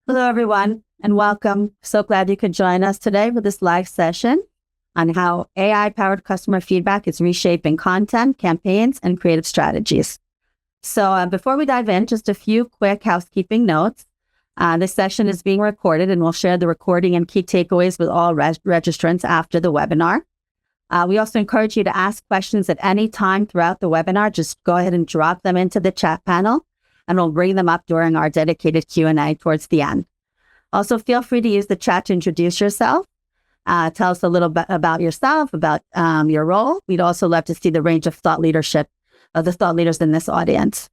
Hello, everyone, and welcome. So glad you could join us today for this live session on how AI-powered customer feedback is reshaping content, campaigns, and creative strategies. So before we dive in, just a few quick housekeeping notes. This session is being recorded, and we'll share the recording and key takeaways with all registrants after the webinar. We also encourage you to ask questions at any time throughout the webinar. Just go ahead and drop them into the chat panel, and we'll bring them up during our dedicated Q&A towards the end. Also, feel free to use the chat to introduce yourself. Tell us a little bit about yourself, about your role. We'd also love to see the range of thought leadership of the thought leaders in this audience.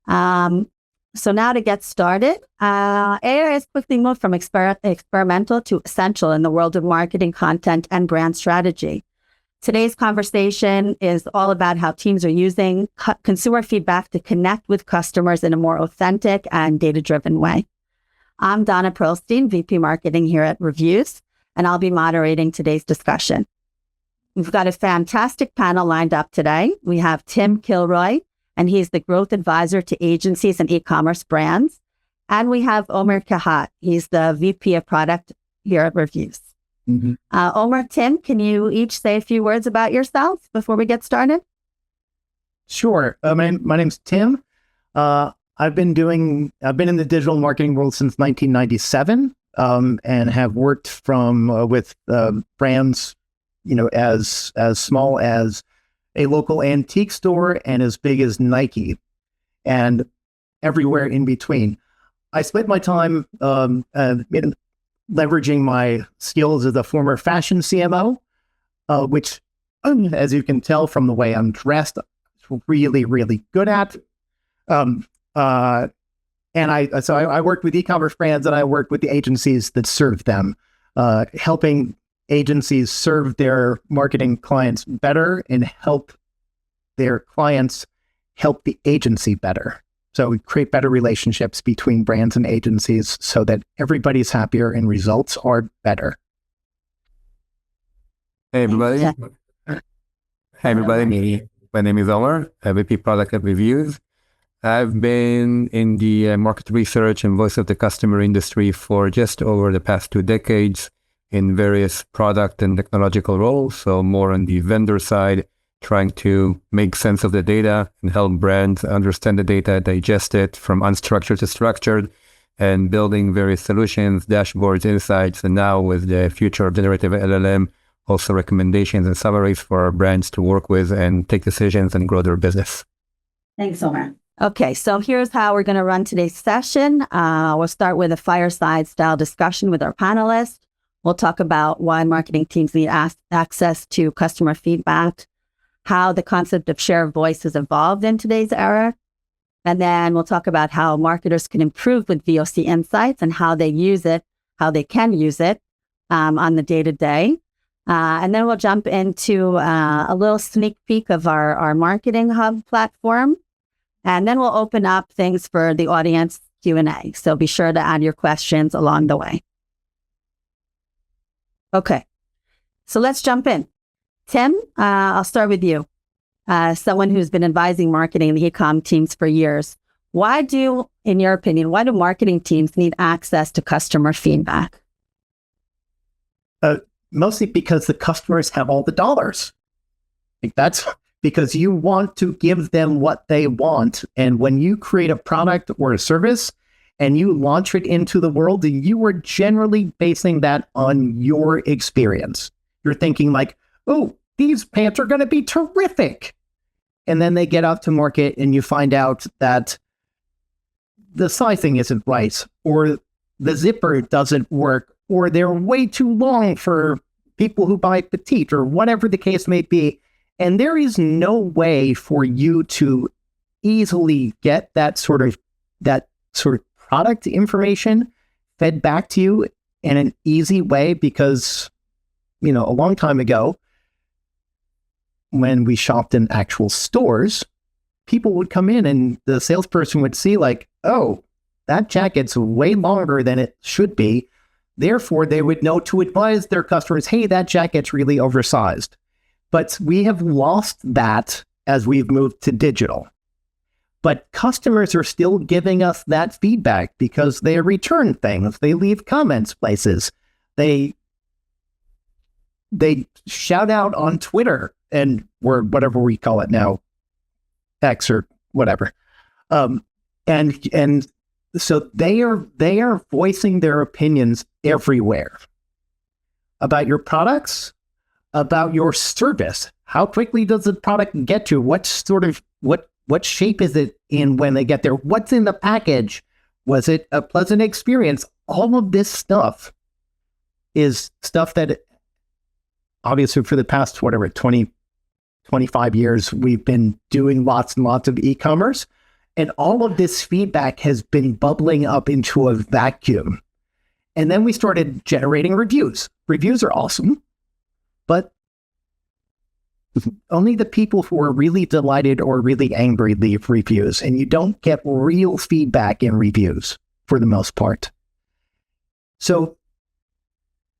So now to get started, AI has quickly moved from experimental to essential in the world of marketing, content, and brand strategy. Today's conversation is all about how teams are using consumer feedback to connect with customers in a more authentic and data-driven way. I'm Donna Perlstein, VP Marketing here at Revuze, and I'll be moderating today's discussion. We've got a fantastic panel lined up today. We have Tim Kilroy, and he's the growth advisor to agencies and e-commerce brands. And we have Omer Kehat. He's the VP of product here at Revuze. Mm-hmm. Omer, Tim, can you each say a few words about yourselves before we get started? Sure. My name's Tim. I've been in the digital marketing world since 1997, and have worked with brands, as small as a local antique store and as big as Nike, and everywhere in between. I spent my time leveraging my skills as a former fashion CMO, which, as you can tell from the way I'm dressed, I'm really, really good at. And I worked with e-commerce brands, and I worked with the agencies that serve them, helping agencies serve their marketing clients better and help their clients help the agency better. So we create better relationships between brands and agencies so that everybody's happier and results are better. Hey, everybody. Hey, everybody. My name is Omer, VP Product at Revuze. I've been in the market research and voice of the customer industry for just over the past 2 decades in various product and technological roles. So more on the vendor side, trying to make sense of the data and help brands understand the data, digest it from unstructured to structured, and building various solutions, dashboards, insights, and now with the future of generative LLM, also recommendations and summaries for our brands to work with and take decisions and grow their business. Thanks, Omer. Okay, so here's how we're going to run today's session. We'll start with a fireside style discussion with our panelists. We'll talk about why marketing teams need access to customer feedback, how the concept of share of voice has evolved in today's era. And then we'll talk about how marketers can improve with VOC insights and how they use it, how they can use it on the day-to-day. And then we'll jump into a little sneak peek of our Marketing Hub platform. And then we'll open up things for the audience Q&A. So be sure to add your questions along the way. Okay, so let's jump in. Tim, I'll start with you. Someone who's been advising marketing and e-com teams for years. In your opinion, why do marketing teams need access to customer feedback? Mostly because the customers have all the dollars. That's because you want to give them what they want. And when you create a product or a service and you launch it into the world, you are generally basing that on your experience. You're thinking like, oh, these pants are going to be terrific. And then they get out to market and you find out that the sizing isn't right, or the zipper doesn't work, or they're way too long for people who buy petite, or whatever the case may be. And there is no way for you to easily get that sort of product information fed back to you in an easy way, because, a long time ago, when we shopped in actual stores, people would come in and the salesperson would see like, oh, that jacket's way longer than it should be. Therefore, they would know to advise their customers, hey, that jacket's really oversized. But we have lost that as we've moved to digital. But customers are still giving us that feedback because they return things, they leave comments places, they shout out on Twitter or whatever we call it now, X or whatever. And so they are voicing their opinions everywhere about your products, about your service. How quickly does the product get to? What shape is it in when they get there? What's in the package? Was it a pleasant experience? All of this stuff is stuff that obviously for the past, 20, 25 years, we've been doing lots and lots of e-commerce. And all of this feedback has been bubbling up into a vacuum. And then we started generating reviews. Reviews are awesome, but only the people who are really delighted or really angry leave reviews, and you don't get real feedback in reviews for the most part. So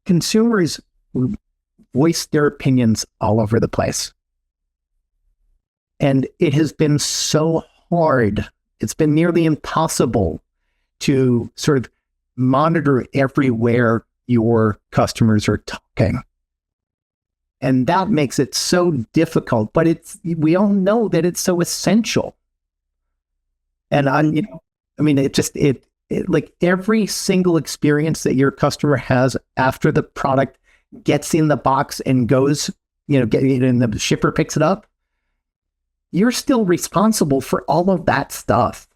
consumers voice their opinions all over the place. And it has been so hard. It's been nearly impossible to sort of monitor everywhere your customers are talking. And that makes it so difficult, but we all know that it's so essential. And it like every single experience that your customer has after the product gets in the box and goes, and the shipper picks it up, you're still responsible for all of that stuff,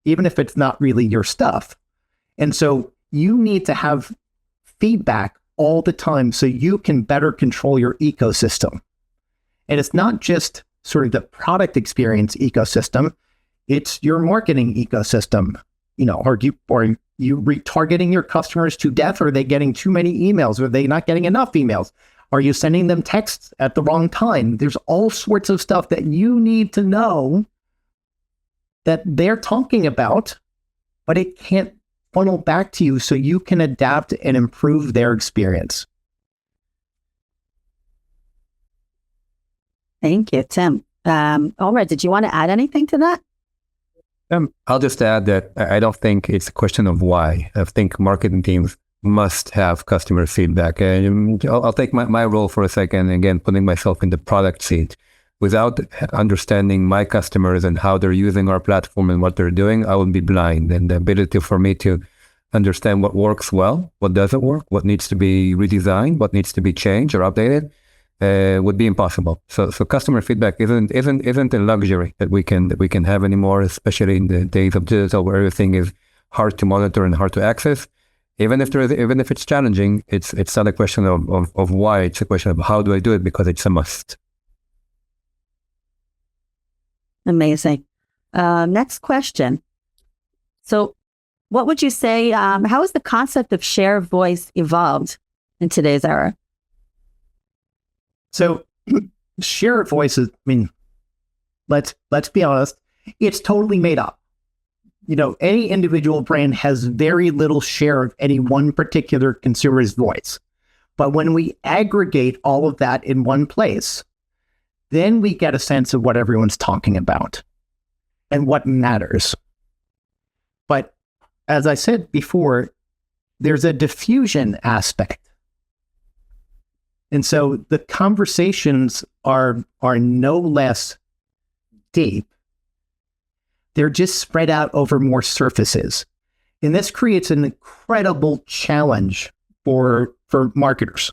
even if it's not really your stuff. And so you need to have feedback all the time so you can better control your ecosystem. And it's not just sort of the product experience ecosystem, it's your marketing ecosystem. Are you retargeting your customers to death? Are they getting too many emails? Are they not getting enough emails? Are you sending them texts at the wrong time? There's all sorts of stuff that you need to know that they're talking about, but it can't funnel back to you so you can adapt and improve their experience. Thank you, Tim. Omer, did you want to add anything to that? I'll just add that I don't think it's a question of why. I think marketing teams must have customer feedback. And I'll take my role for a second, again, putting myself in the product seat. Without understanding my customers and how they're using our platform and what they're doing, I would be blind. And the ability for me to understand what works well, what doesn't work, what needs to be redesigned, what needs to be changed or updated, would be impossible. So customer feedback isn't a luxury that we can have anymore, especially in the days of digital where everything is hard to monitor and hard to access. Even if it's challenging, it's not a question of why. It's a question of how do I do it, because it's a must. Amazing. Next question. So what would you say, how has the concept of share of voice evolved in today's era? So share of voice is, let's be honest, it's totally made up. Any individual brand has very little share of any one particular consumer's voice. But when we aggregate all of that in one place, then we get a sense of what everyone's talking about and what matters. But as I said before, there's a diffusion aspect. And so the conversations are no less deep. They're just spread out over more surfaces. And this creates an incredible challenge for marketers,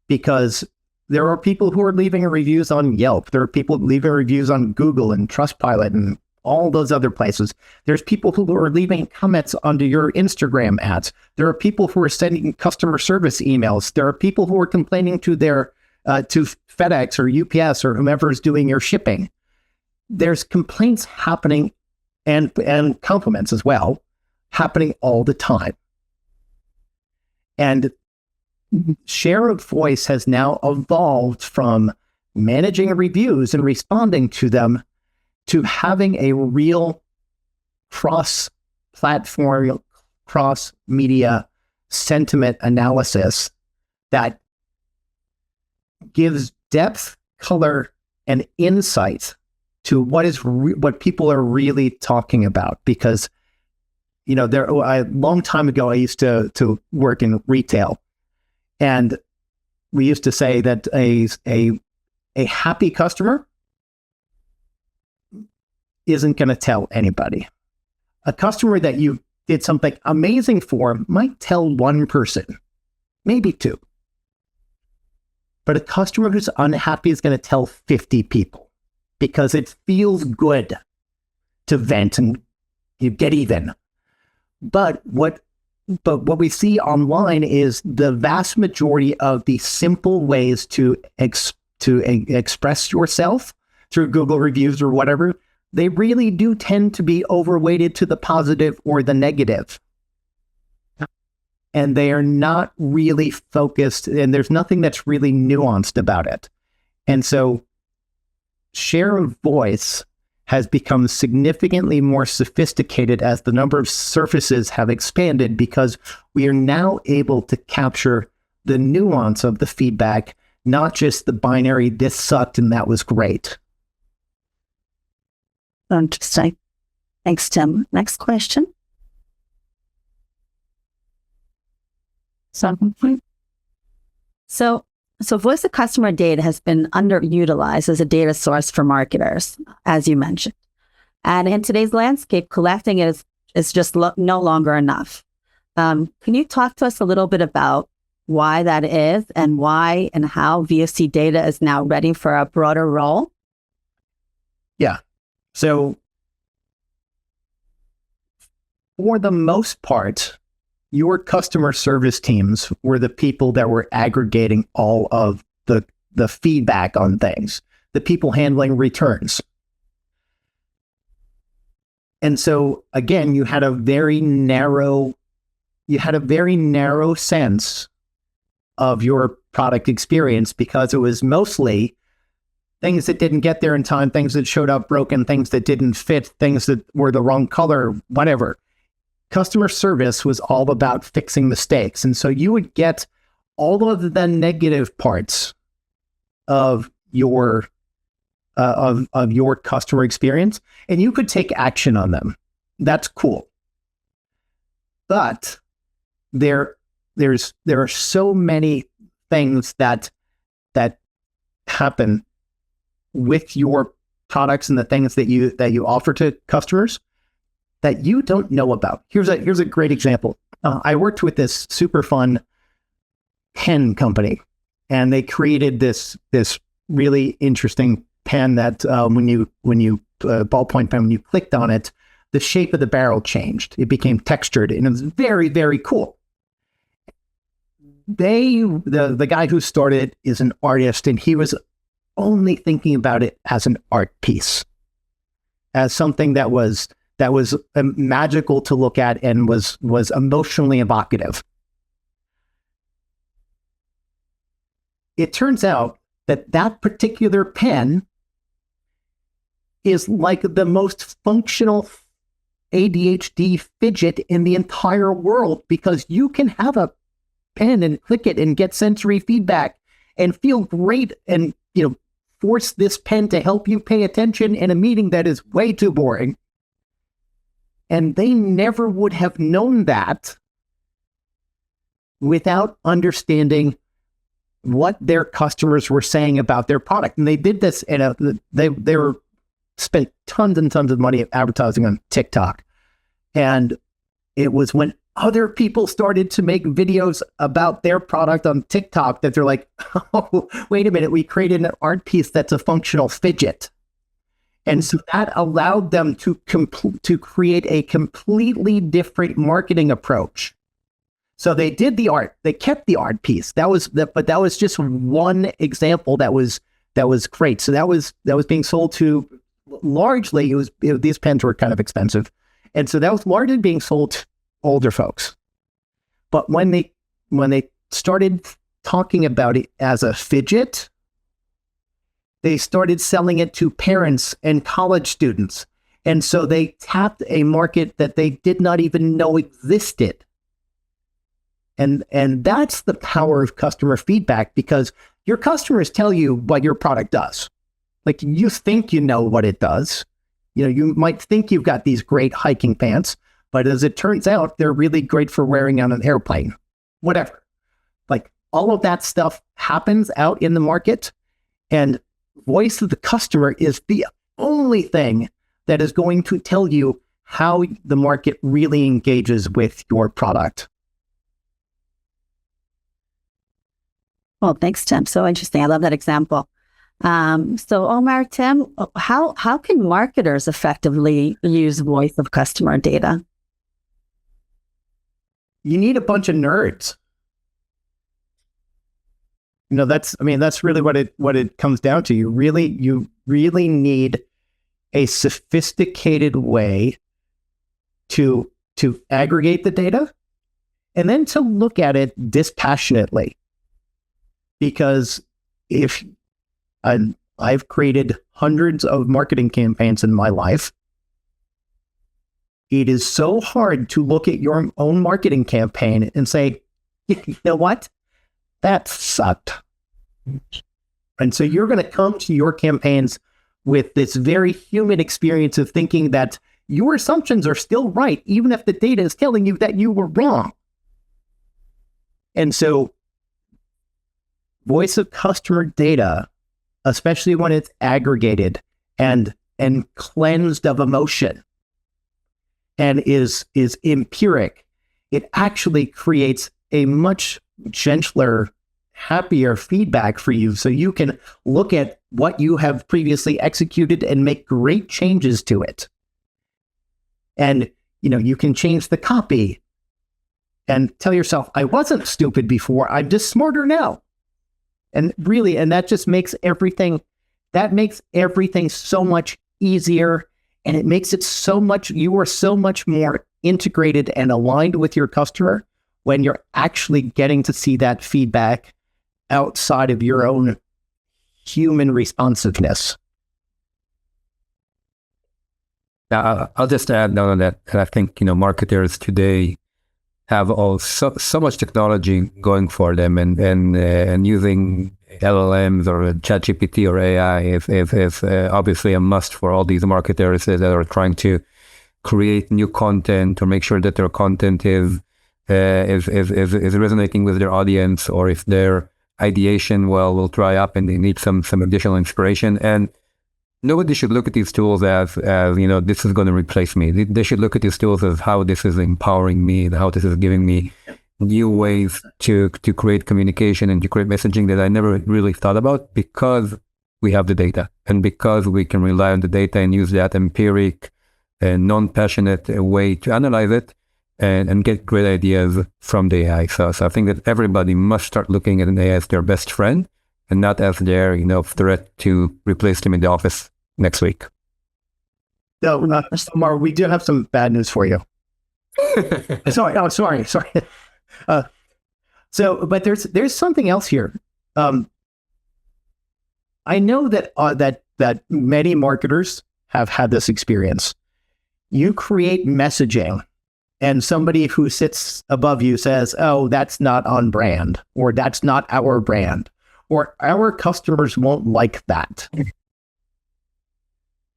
because there are people who are leaving reviews on Yelp. There are people leaving reviews on Google and Trustpilot and all those other places. There's people who are leaving comments under your Instagram ads. There are people who are sending customer service emails. There are people who are complaining to their to FedEx or UPS or whomever is doing your shipping. There's complaints happening and compliments as well happening all the time. And share of voice has now evolved from managing reviews and responding to them to having a real cross-platform, cross-media sentiment analysis that gives depth, color, and insight to what people are really talking about. Because, a long time ago, I used to work in retail, and we used to say that a happy customer isn't going to tell anybody. A customer that you did something amazing for might tell one person, maybe two. But a customer who's unhappy is going to tell 50 people because it feels good to vent and you get even. But what we see online is the vast majority of the simple ways to express yourself through Google reviews or whatever, they really do tend to be overweighted to the positive or the negative. And they are not really focused, and there's nothing that's really nuanced about it. And so share of voice has become significantly more sophisticated as the number of surfaces have expanded, because we are now able to capture the nuance of the feedback, not just the binary, this sucked and that was great. Interesting. Thanks, Tim. Next question. So voice of customer data has been underutilized as a data source for marketers, as you mentioned. And in today's landscape, collecting it is just no longer enough. Can you talk to us a little bit about why that is, and why and how VOC data is now ready for a broader role? Yeah. So for the most part, your customer service teams were the people that were aggregating all of the feedback on things, the people handling returns. And so again, you had a very narrow sense of your product experience, because it was mostly things that didn't get there in time, things that showed up broken, things that didn't fit, things that were the wrong color, whatever. Customer service was all about fixing mistakes. And so you would get all of the negative parts of your customer experience, and you could take action on them. That's cool. But there are so many things that happen with your products and the things that you offer to customers that you don't know about. Here's a great example. I worked with this super fun pen company, and they created this really interesting pen that when you ballpoint pen, when you clicked on it, the shape of the barrel changed. It became textured, and it was very, very cool. The guy who started is an artist, and he was only thinking about it as an art piece, as something that was magical to look at and was emotionally evocative. It turns out that particular pen is like the most functional ADHD fidget in the entire world, because you can have a pen and click it and get sensory feedback and feel great and force this pen to help you pay attention in a meeting that is way too boring. And they never would have known that without understanding what their customers were saying about their product. And they did this they spent tons and tons of money advertising on TikTok. And it was when other people started to make videos about their product on TikTok that they're like, oh, wait a minute, we created an art piece that's a functional fidget. And so that allowed them to create a completely different marketing approach. So they did the art, they kept the art piece. But that was just one example that was great. So that was being sold to largely, these pens were kind of expensive. And so that was largely being sold to older folks. But when they started talking about it as a fidget, they started selling it to parents and college students. And so they tapped a market that they did not even know existed. And that's the power of customer feedback, because your customers tell you what your product does. Like you think you know what it does. You might think you've got these great hiking pants, but as it turns out, they're really great for wearing on an airplane, whatever. Like all of that stuff happens out in the market, and voice of the customer is the only thing that is going to tell you how the market really engages with your product. Well, thanks, Tim. So interesting. I love that example. So Omer, Tim, how can marketers effectively use voice of customer data? You need a bunch of nerds. That's really what it comes down to. You really need a sophisticated way to aggregate the data and then to look at it dispassionately. Because if I've created hundreds of marketing campaigns in my life, it is so hard to look at your own marketing campaign and say, you know what? That sucked. And so you're going to come to your campaigns with this very human experience of thinking that your assumptions are still right, even if the data is telling you that you were wrong. And so voice of customer data, especially when it's aggregated and cleansed of emotion and is empiric, it actually creates a much gentler, happier feedback for you, so you can look at what you have previously executed and make great changes to it. And you can change the copy and tell yourself, I wasn't stupid before, I'm just smarter now. And that just makes everything so much easier, and it makes it you are so much more integrated and aligned with your customer when you're actually getting to see that feedback outside of your own human responsiveness. Now, I'll just add on that I think, marketers today have so much technology going for them, and using LLMs or ChatGPT or AI is obviously a must for all these marketers that are trying to create new content or make sure that their content is resonating with their audience, or if their ideation will dry up and they need some additional inspiration. And nobody should look at these tools as this is going to replace me. They should look at these tools as how this is empowering me and how this is giving me new ways to create communication and to create messaging that I never really thought about, because we have the data and because we can rely on the data and use that empiric and non-passionate way to analyze it and get great ideas from the AI. So I think that everybody must start looking at an AI as their best friend and not as their threat to replace them in the office next week. No, Omer, we do have some bad news for you. Sorry. But there's something else here. I know that many marketers have had this experience. You create messaging, and somebody who sits above you says, "Oh, that's not on brand," or "That's not our brand," or "Our customers won't like that."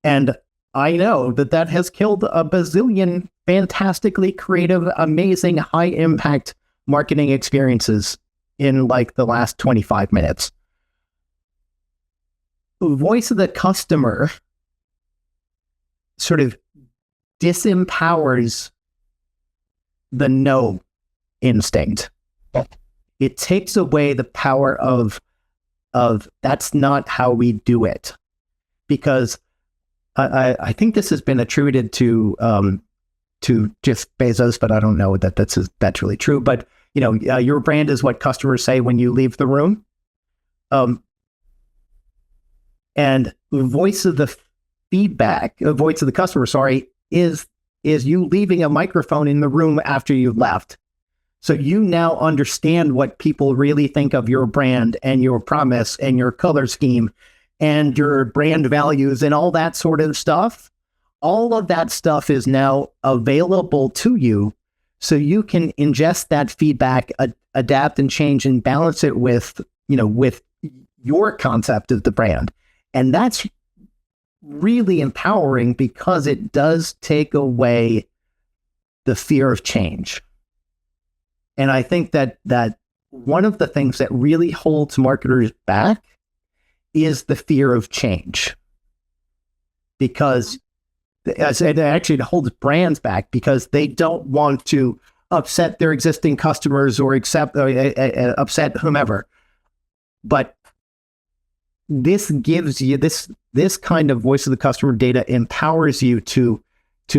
And I know that has killed a bazillion fantastically creative, amazing, high-impact marketing experiences in like the last 25 minutes. Voice of the customer sort of disempowers the no instinct. It takes away the power of that's not how we do it. Because I think this has been attributed to Jeff Bezos, but I don't know that that's really true. But your brand is what customers say when you leave the room. And voice of the customer, is you leaving a microphone in the room after you left. So you now understand what people really think of your brand and your promise and your color scheme and your brand values and all that sort of stuff. All of that stuff is now available to you, so you can ingest that feedback, adapt and change and balance it with your concept of the brand. And that's really empowering because it does take away the fear of change. And I think that one of the things that really holds marketers back is the fear of change. Because it actually holds brands back because they don't want to upset their existing customers or upset whomever. But this gives you this kind of voice of the customer data empowers you to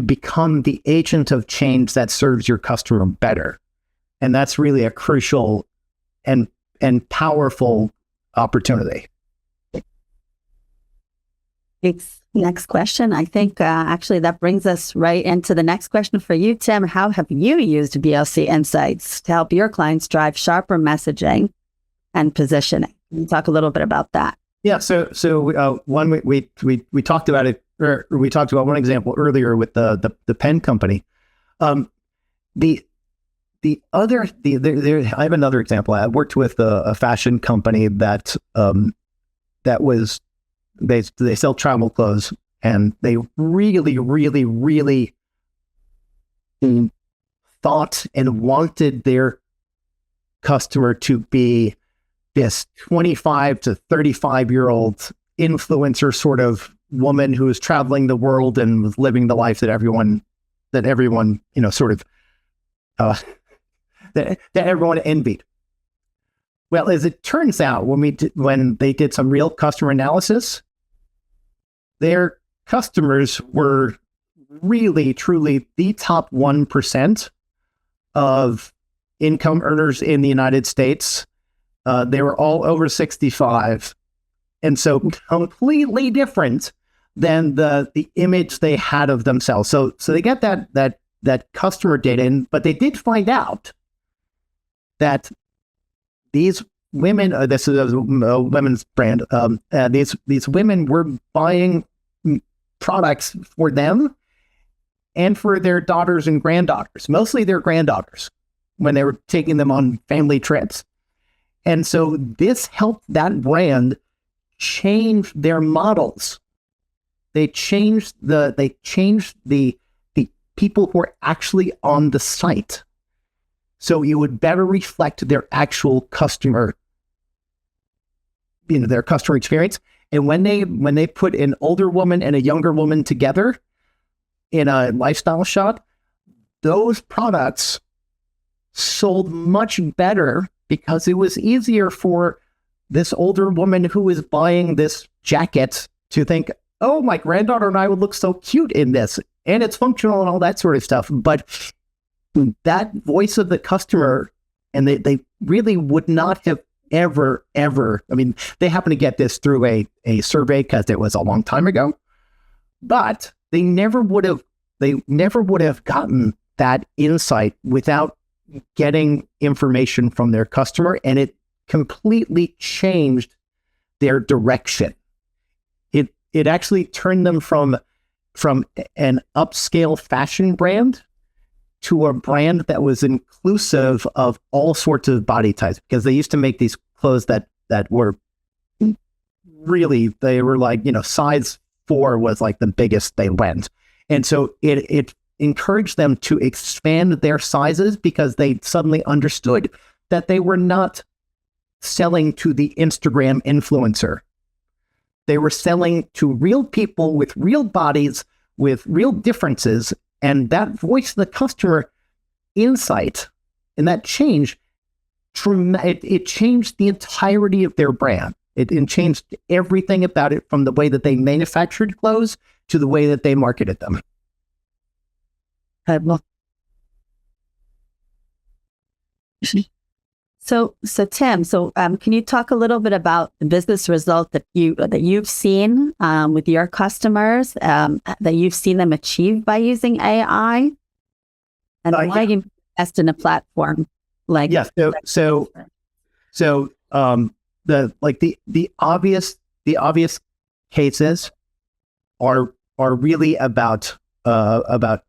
become the agent of change that serves your customer better. And that's really a crucial and powerful opportunity. Next question. I think actually that brings us right into the next question for you, Tim. How have you used VLC Insights to help your clients drive sharper messaging and positioning? Can you talk a little bit about that? Yeah. So one we talked about it, or we talked about one example earlier with the pen company. I have another example. I worked with a fashion company that was. They sell travel clothes, and they really, really, really thought and wanted their customer to be this 25 to 35-year-old influencer sort of woman who was traveling the world and was living the life that everyone, that everyone envied. Well, as it turns out, when they did some real customer analysis, their customers were really, truly the top 1% of income earners in the United States. They were all over 65. And so completely different than the image they had of themselves. So they got that customer data, but they did find out that these women, this is a women's brand, these women were buying products for them and for their daughters and granddaughters, mostly their granddaughters, when they were taking them on family trips. And so this helped that brand change their models. They changed the people who are actually on the site, so it would better reflect their actual customer, their customer experience. And when they put an older woman and a younger woman together in a lifestyle shot, those products sold much better because it was easier for this older woman who was buying this jacket to think, oh, my granddaughter and I would look so cute in this, and it's functional and all that sort of stuff. But that voice of the customer, and they really would not have ever, I mean, they happened to get this through a survey because it was a long time ago, but they never would have gotten that insight without getting information from their customer, and it completely changed their direction. It actually turned them from an upscale fashion brand to a brand that was inclusive of all sorts of body types, because they used to make these clothes that were really, they were like, size 4 was like the biggest they went. And so it encouraged them to expand their sizes because they suddenly understood that they were not selling to the Instagram influencer. They were selling to real people with real bodies, with real differences, and that voice of the customer insight and that change, it changed the entirety of their brand. It changed everything about it, from the way that they manufactured clothes to the way that they marketed them. So Tim, can you talk a little bit about the business result that you've seen with your customers, that you've seen them achieve by using AI, and why you invest in a platform like? Yes. The obvious cases are really about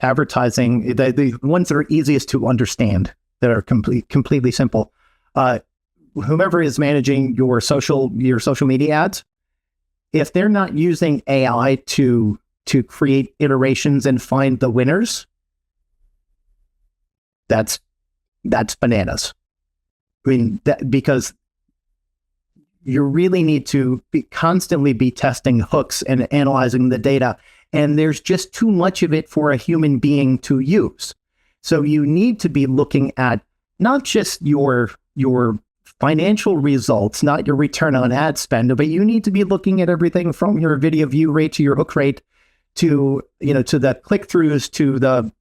advertising. The ones that are easiest to understand, that are completely simple. Whomever is managing your social media ads if they're not using AI to create iterations and find the winners, that's bananas. I mean, because you really need to constantly be testing hooks and analyzing the data, and there's just too much of it for a human being to use. So you need to be looking at not just your financial results, not your return on ad spend, but you need to be looking at everything from your video view rate to your hook rate to the click-throughs to the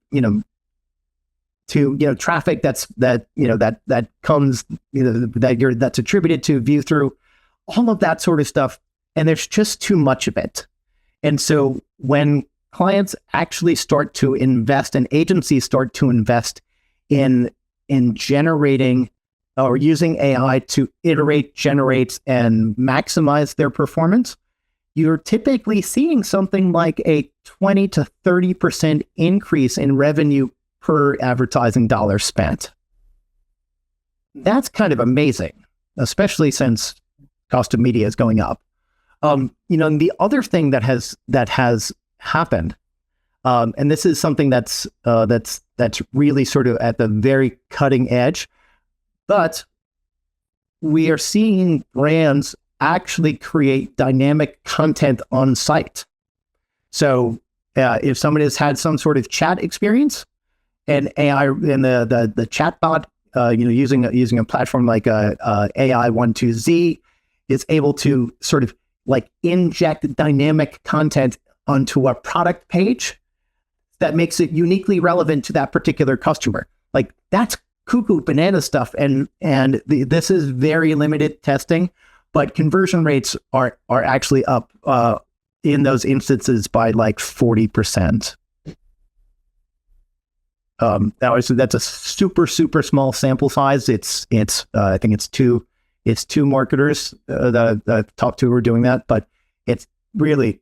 traffic that's attributed to view through, all of that sort of stuff. And there's just too much of it. And so when clients actually start to invest and agencies start to invest in generating or using AI to iterate, generate, and maximize their performance, you're typically seeing something like a 20 to 30% increase in revenue per advertising dollar spent. That's kind of amazing, especially since cost of media is going up. And the other thing that has happened, and this is something that's really sort of at the very cutting edge, but we are seeing brands actually create dynamic content on site. So if someone has had some sort of chat experience, and AI and the chatbot, using a platform like AI12Z, is able to sort of like inject dynamic content onto a product page that makes it uniquely relevant to that particular customer. Like, that's cuckoo banana stuff, and this is very limited testing, but conversion rates are actually up in those instances by like 40%. That's a super small sample size. It's I think it's two marketers the top two are doing that, but it's really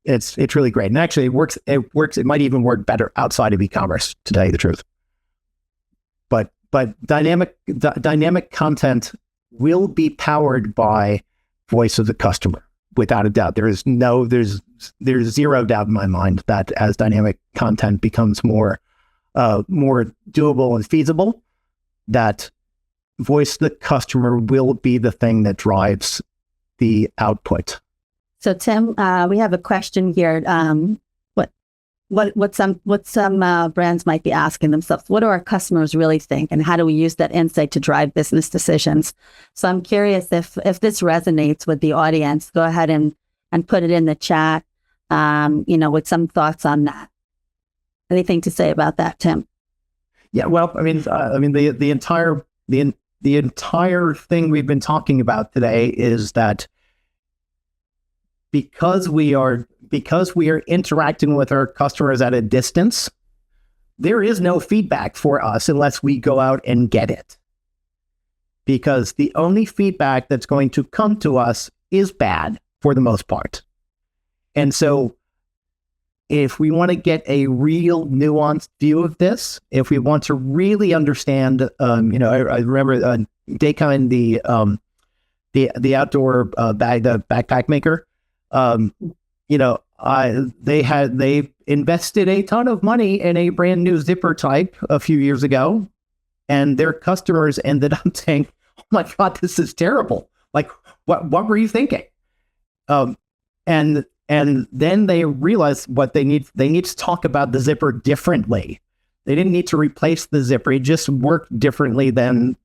it's really great. And actually it works. It might even work better outside of e-commerce, to tell you the truth. But dynamic content will be powered by voice of the customer, without a doubt. There's zero doubt in my mind that as dynamic content becomes more doable and feasible, that voice of the customer will be the thing that drives the output. So Tim, we have a question here. What some brands might be asking themselves: what do our customers really think, and how do we use that insight to drive business decisions? So I'm curious if this resonates with the audience. Go ahead and put it in the chat. With some thoughts on that. Anything to say about that, Tim? Yeah, well, the entire thing we've been talking about today is that because we are interacting with our customers at a distance, there is no feedback for us unless we go out and get it. Because the only feedback that's going to come to us is bad for the most part. And so if we want to get a real nuanced view of this, if we want to really understand, I remember Daykind, the outdoor backpack maker, they invested a ton of money in a brand new zipper type a few years ago, and their customers ended up saying, "Oh my God, this is terrible. Like, what were you thinking?" And then they realized what they need. They need to talk about the zipper differently. They didn't need to replace the zipper. It just worked differently than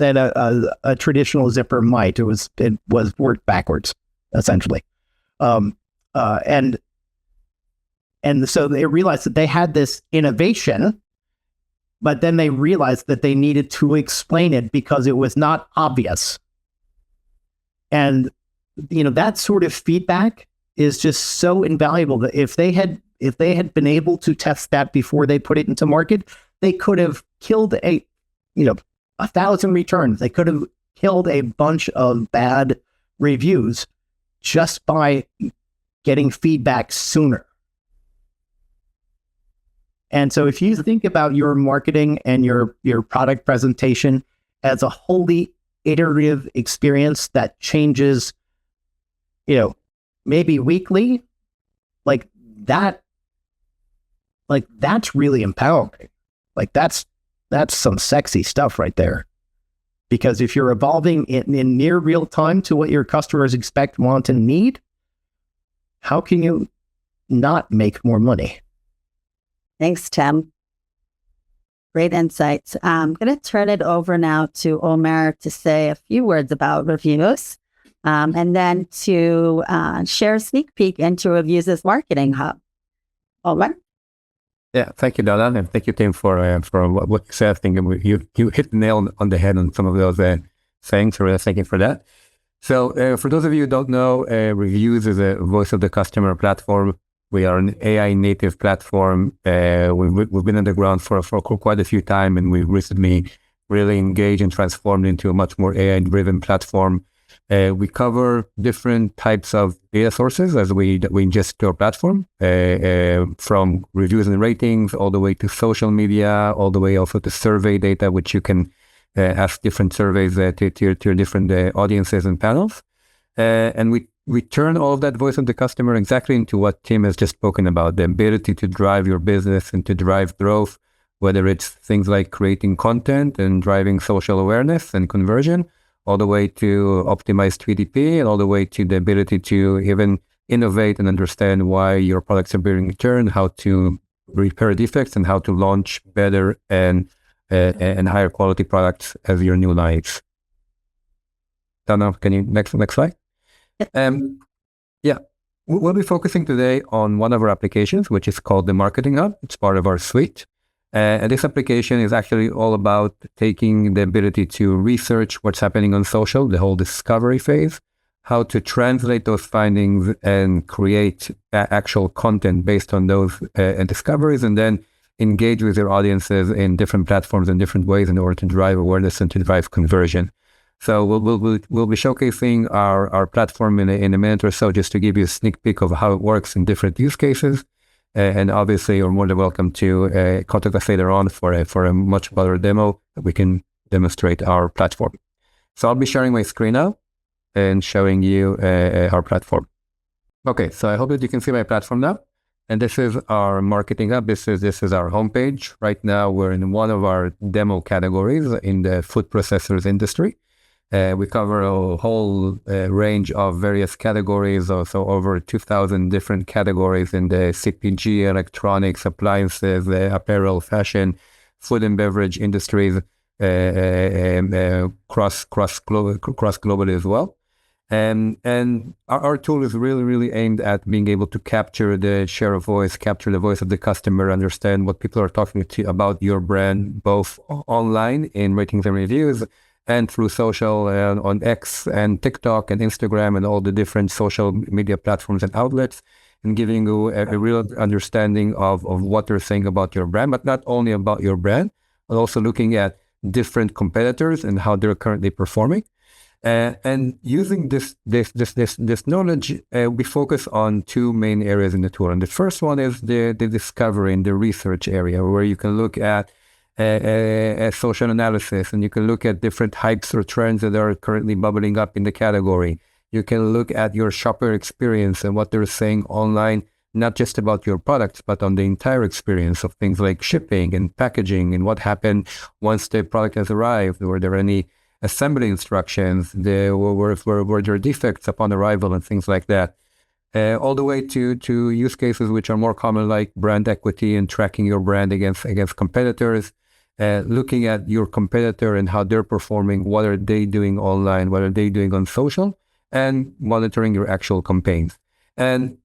a traditional zipper might. It was worked backwards, essentially. And so they realized that they had this innovation, but then they realized that they needed to explain it because it was not obvious. And that sort of feedback is just so invaluable that if they had been able to test that before they put it into market, they could have killed 1,000 returns. They could have killed a bunch of bad reviews just by getting feedback sooner. And so if you think about your marketing and your product presentation as a wholly iterative experience that changes maybe weekly, like that, that's really empowering. Like that's some sexy stuff right there. Because if you're evolving in near real time to what your customers expect, want, and need, how can you not make more money? Thanks, Tim. Great insights. I'm going to turn it over now to Omer to say a few words about Revuze, and then to share a sneak peek into Revuze's marketing hub. Omer? Yeah, thank you, Donna, and thank you, Tim, for what you said. I think you hit the nail on the head on some of those things. So thank you for that. So for those of you who don't know, Revuze is a voice of the customer platform. We are an AI native platform. We've been on the ground for quite a few time, and we've recently really engaged and transformed into a much more AI-driven platform. We cover different types of data sources as we ingest to our platform, from reviews and ratings, all the way to social media, all the way also to survey data, which you can ask different surveys to your different audiences and panels. And we turn all of that voice of the customer exactly into what Tim has just spoken about, the ability to drive your business and to drive growth, whether it's things like creating content and driving social awareness and conversion, all the way to optimize 3DP, and all the way to the ability to even innovate and understand why your products are being returned, how to repair defects, and how to launch better and higher quality products as your new lines. Donna, can you next slide? Yeah, we'll be focusing today on one of our applications, which is called the Marketing Hub. It's part of our suite. And this application is actually all about taking the ability to research what's happening on social, the whole discovery phase, how to translate those findings and create actual content based on those discoveries, and then engage with your audiences in different platforms in different ways in order to drive awareness and to drive conversion. So we'll be showcasing our platform in a minute or so, just to give you a sneak peek of how it works in different use cases. And obviously, you're more than welcome to contact us later on for a much better demo that we can demonstrate our platform. So I'll be sharing my screen now and showing you our platform. Okay, so I hope that you can see my platform now. And this is our Marketing Hub. This is our homepage. Right now, we're in one of our demo categories in the food processors industry. We cover a whole range of various categories, also over 2,000 different categories in the CPG, electronics, appliances, apparel, fashion, food and beverage industries, cross globally as well. And our tool is really aimed at being able to capture the share of voice, capture the voice of the customer, understand what people are talking to about your brand, both online in ratings and reviews, and through social on X and TikTok and Instagram and all the different social media platforms and outlets, and giving you a real understanding of what they're saying about your brand, but not only about your brand, but also looking at different competitors and how they're currently performing. And using this knowledge, we focus on two main areas in the tool. And the first one is the discovery and the research area, where you can look at social analysis, and you can look at different hypes or trends that are currently bubbling up in the category. You can look at your shopper experience and what they're saying online, not just about your products, but on the entire experience of things like shipping and packaging and what happened once the product has arrived. Were there any assembly instructions? Were there defects upon arrival and things like that? All the way to use cases which are more common, like brand equity and tracking your brand against competitors. Looking at your competitor and how they're performing, what are they doing online, what are they doing on social, and monitoring your actual campaigns. And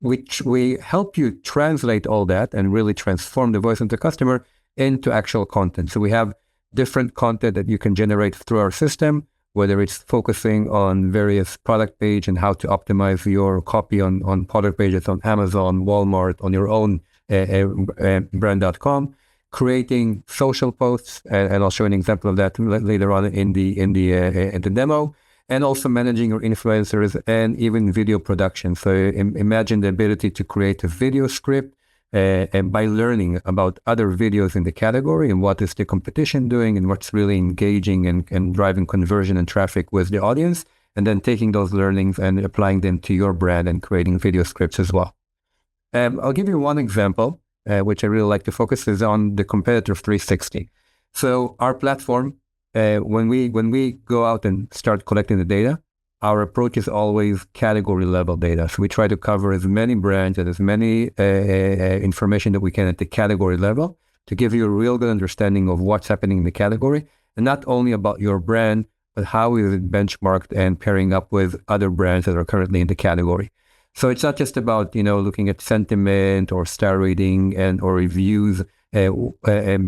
which we help you translate all that and really transform the voice of the customer into actual content. So we have different content that you can generate through our system, whether it's focusing on various product page and how to optimize your copy on product pages on Amazon, Walmart, on your own brand.com, creating social posts, and I'll show an example of that later on in the demo, and also managing your influencers and even video production. So imagine the ability to create a video script and by learning about other videos in the category and what is the competition doing and what's really engaging and driving conversion and traffic with the audience, and then taking those learnings and applying them to your brand and creating video scripts as well. I'll give you one example, which I really like to focus is on the competitor 360. So our platform, when we go out and start collecting the data, our approach is always category level data. So we try to cover as many brands and as many information that we can at the category level to give you a real good understanding of what's happening in the category, and not only about your brand, but how is it benchmarked and pairing up with other brands that are currently in the category. So it's not just about, looking at sentiment or star rating or reviews and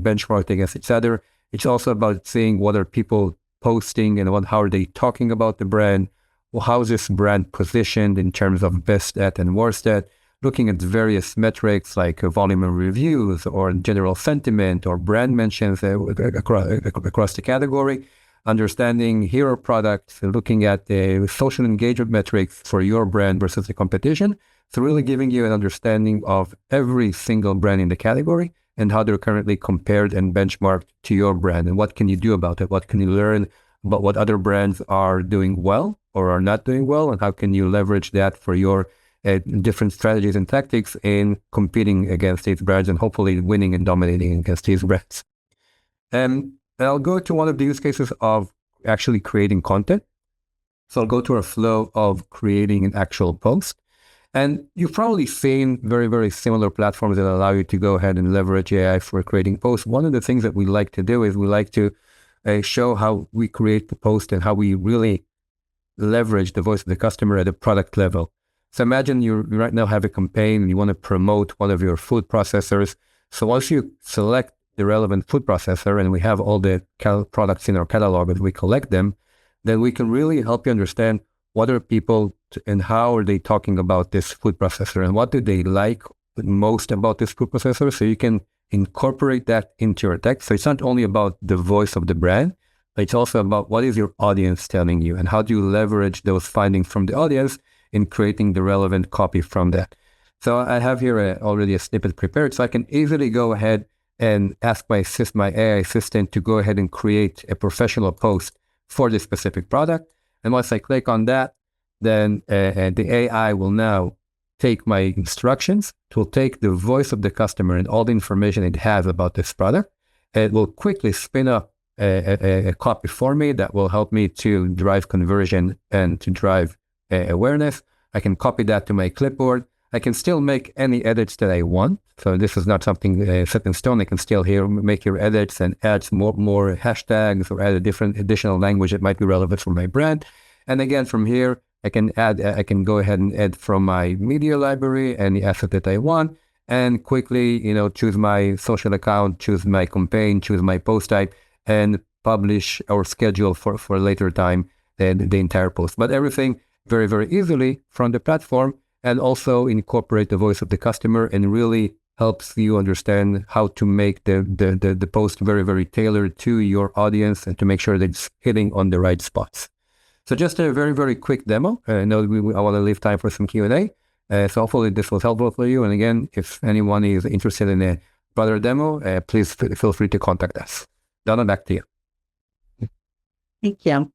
benchmarked against each other. It's also about seeing what are people posting and how are they talking about the brand. Well, how is this brand positioned in terms of best at and worst at? Looking at various metrics like volume of reviews or general sentiment or brand mentions across the category. Understanding hero products, looking at the social engagement metrics for your brand versus the competition. So really giving you an understanding of every single brand in the category and how they're currently compared and benchmarked to your brand. And what can you do about it? What can you learn about what other brands are doing well or are not doing well? And how can you leverage that for your different strategies and tactics in competing against these brands and hopefully winning and dominating against these brands. And I'll go to one of the use cases of actually creating content. So I'll go to a flow of creating an actual post. And you've probably seen very, very similar platforms that allow you to go ahead and leverage AI for creating posts. One of the things that we like to do is we like to show how we create the post and how we really leverage the voice of the customer at a product level. So imagine you right now have a campaign and you want to promote one of your food processors. So once you select the relevant food processor and we have all the products in our catalog and we collect them, then we can really help you understand what are people and how are they talking about this food processor and what do they like most about this food processor. So you can incorporate that into your text. So it's not only about the voice of the brand, but it's also about what is your audience telling you and how do you leverage those findings from the audience in creating the relevant copy from that. So I have here already a snippet prepared, so I can easily go ahead and ask my AI assistant to go ahead and create a professional post for this specific product. And once I click on that, then the AI will now take my instructions. It will take the voice of the customer and all the information it has about this product. It will quickly spin up a copy for me that will help me to drive conversion and to drive awareness. I can copy that to my clipboard. I can still make any edits that I want. So this is not something set in stone. I can still make your edits and add more hashtags or add additional language that might be relevant for my brand. And again, from here, I can go ahead and add from my media library any asset that I want and quickly, choose my social account, choose my campaign, choose my post type, and publish or schedule for a later time the entire post. But everything very, very easily from the platform, and also incorporate the voice of the customer and really helps you understand how to make the post very, very tailored to your audience and to make sure that it's hitting on the right spots. So just a very, very quick demo. I know I want to leave time for some Q&A. So hopefully this was helpful for you. And again, if anyone is interested in a broader demo, please feel free to contact us. Donna, back to you. Thank you.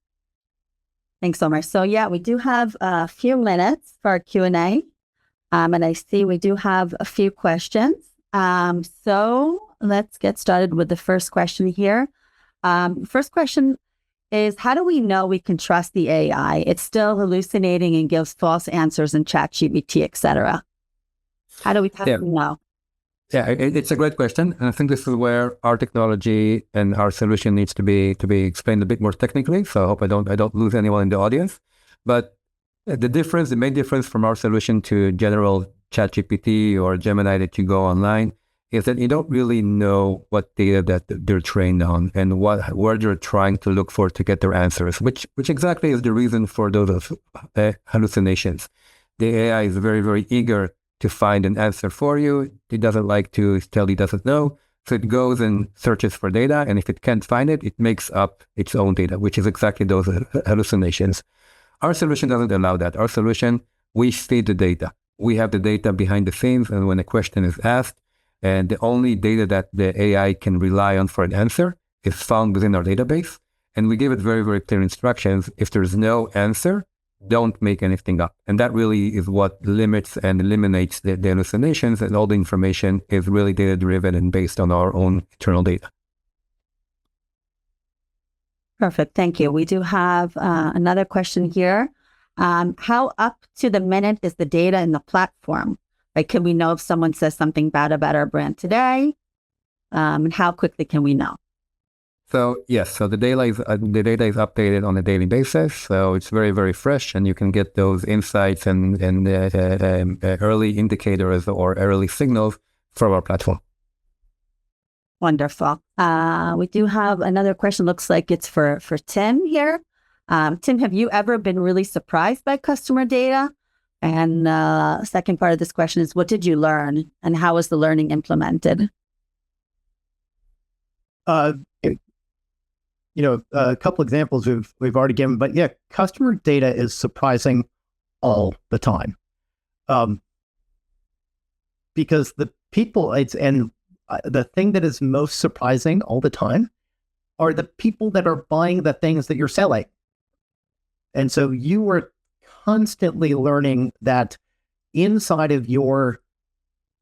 Thanks, Omer. So yeah, we do have a few minutes for our Q&A. And I see we do have a few questions. So let's get started with the first question here. First question is, how do we know we can trust the AI? It's still hallucinating and gives false answers in ChatGPT, etc. How do we know? Yeah, it's a great question. And I think this is where our technology and our solution needs to be explained a bit more technically. So I hope I don't lose anyone in the audience. But the main difference from our solution to general ChatGPT or Gemini that you go online is that you don't really know what data that they're trained on and where they're trying to look for to get their answers, which exactly is the reason for those hallucinations. The AI is very, very eager to find an answer for you. It doesn't like to tell it doesn't know. So it goes and searches for data. And if it can't find it, it makes up its own data, which is exactly those hallucinations. Our solution doesn't allow that. Our solution, we feed the data. We have the data behind the scenes. And when a question is asked, and the only data that the AI can rely on for an answer is found within our database. And we give it very, very clear instructions. If there's no answer, don't make anything up. And that really is what limits and eliminates the hallucinations, and all the information is really data-driven and based on our own internal data. Perfect. Thank you. We do have another question here. How up to the minute is the data in the platform? Like, can we know if someone says something bad about our brand today? And how quickly can we know? So yes, so the data is updated on a daily basis. So it's very, very fresh, and you can get those insights and early indicators or early signals from our platform. Wonderful. We do have another question. Looks like it's for Tim here. Tim, have you ever been really surprised by customer data? And second part of this question is, what did you learn, and how was the learning implemented? A couple examples we've already given, but yeah, customer data is surprising all the time, because the people the thing that is most surprising all the time are the people that are buying the things that you're selling. And so you are constantly learning that inside of your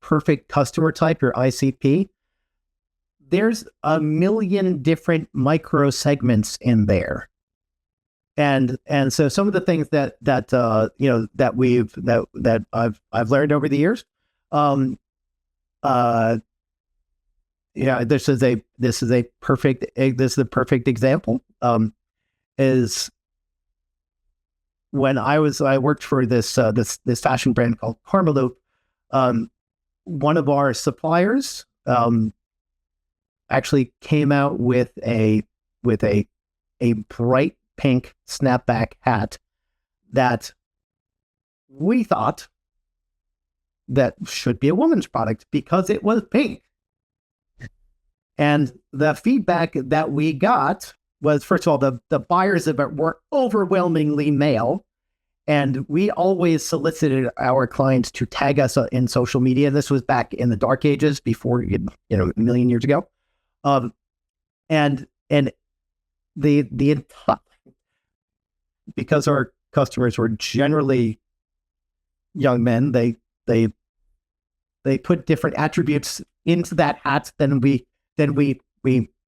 perfect customer type, your ICP, there's a million different micro segments in there. And so some of the things that I've learned over the years, this is a perfect example. Is when I worked for this fashion brand called Karmaloop. One of our suppliers actually came out with a bright pink snapback hat that we thought that should be a woman's product because it was pink. And the feedback that we got was, first of all, the buyers of it were overwhelmingly male. And we always solicited our clients to tag us in social media. This was back in the dark ages, before, a million years ago. And the because our customers were generally young men, they put different attributes into that hat than we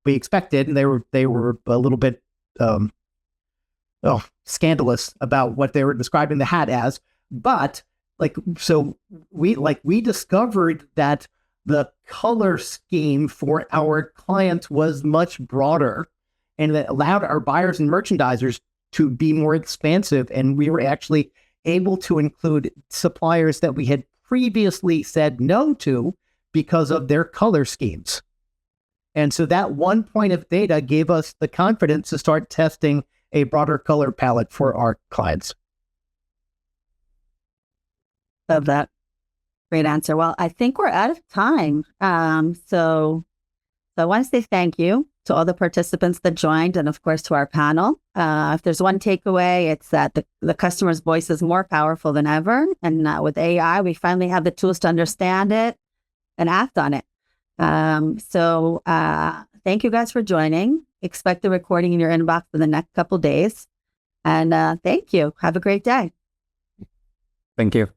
expected, and they were a little bit scandalous about what they were describing the hat as. But we discovered that the color scheme for our clients was much broader, and that allowed our buyers and merchandisers to be more expansive. And we were actually able to include suppliers that we had previously said no to because of their color schemes. And so that one point of data gave us the confidence to start testing a broader color palette for our clients. Love that. Great answer. Well, I think we're out of time. So I want to say thank you to all the participants that joined, and of course to our panel. If there's one takeaway, it's that the customer's voice is more powerful than ever. And with AI, we finally have the tools to understand it and act on it. So thank you guys for joining. Expect the recording in your inbox in the next couple days. And thank you. Have a great day. Thank you.